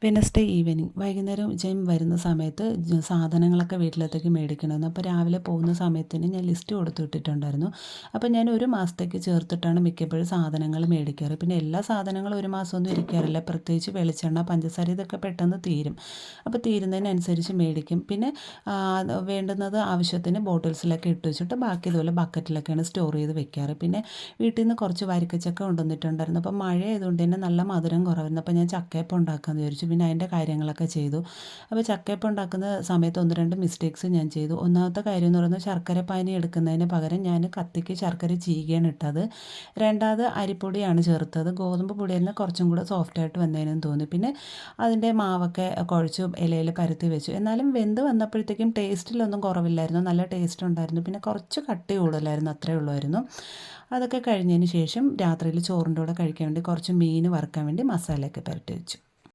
Wednesday evening വൈകുന്നേരം gym വരുന്ന സമയത്ത് സാധനങ്ങളൊക്കെ വീട്ടിലത്തേക്ക് മേടിക്കണമെന്ന്. അപ്പോൾ രാവിലെ പോകുന്ന സമയത്തിന് ഞാൻ ലിസ്റ്റ് കൊടുത്തു വിട്ടിട്ടുണ്ടായിരുന്നു. അപ്പോൾ ഞാൻ ഒരു മാസത്തേക്ക് ചേർത്തിട്ടാണ് മിക്കപ്പോഴും സാധനങ്ങൾ മേടിക്കാറ്. പിന്നെ എല്ലാ സാധനങ്ങളും ഒരു മാസമൊന്നും ഇരിക്കാറില്ല. പ്രത്യേകിച്ച് വെളിച്ചെണ്ണ, പഞ്ചസാര ഇതൊക്കെ പെട്ടെന്ന് തീരും. അപ്പോൾ തീരുന്നതിനനുസരിച്ച് മേടിക്കും. പിന്നെ വേണ്ടുന്നത് ആവശ്യത്തിന് ബോട്ടിൽസിലൊക്കെ ഇട്ട് വെച്ചിട്ട് ബാക്കി ഇതുപോലെ ബക്കറ്റിലൊക്കെയാണ് സ്റ്റോർ ചെയ്ത് വെക്കാറ്. പിന്നെ വീട്ടിൽ നിന്ന് കുറച്ച് വരിക്കച്ചക്ക കൊണ്ടുവന്നിട്ടുണ്ടായിരുന്നു. അപ്പോൾ മഴ ആയതുകൊണ്ട് തന്നെ നല്ല മധുരം കുറവായിരുന്നു. അപ്പോൾ ഞാൻ ചക്കയപ്പം ഉണ്ടാക്കാമെന്ന് വിചാരിച്ചു. പിന്നെ അതിൻ്റെ കാര്യങ്ങളൊക്കെ ചെയ്തു. അപ്പോൾ ചക്കയപ്പം ഉണ്ടാക്കുന്ന സമയത്ത് 1-2 മിസ്റ്റേക്സ് ഞാൻ ചെയ്തു. ഒന്നാമത്തെ കാര്യം എന്ന് പറയുന്നത് ശർക്കര പാനി എടുക്കുന്നതിന് പകരം ഞാൻ കത്തിക്ക് ശർക്കര ചീകിയാണ് ഇട്ടത്. രണ്ടാമത് അരിപ്പൊടിയാണ് ചേർത്തത്. ഗോതമ്പ് പൊടിയായിരുന്നു കുറച്ചും കൂടെ സോഫ്റ്റായിട്ട് വന്നതിനെന്ന് തോന്നി. പിന്നെ അതിൻ്റെ മാവൊക്കെ കുഴച്ച് ഇലയിൽ പരത്തി വെച്ചു. എന്നാലും വെന്ത് വന്നപ്പോഴത്തേക്കും ടേസ്റ്റിലൊന്നും കുറവില്ലായിരുന്നു. നല്ല ടേസ്റ്റ് ഉണ്ടായിരുന്നു. പിന്നെ കുറച്ച് കട്ടി കൂടുതലായിരുന്നു, അത്രയേ ഉള്ളായിരുന്നു. അതൊക്കെ കഴിഞ്ഞതിന് ശേഷം രാത്രിയിൽ ചോറിൻ്റെ കൂടെ കഴിക്കാൻ വേണ്ടി കുറച്ച് മീൻ വറുക്കാൻ വേണ്ടി മസാലയൊക്കെ പുരട്ടി വെച്ചു.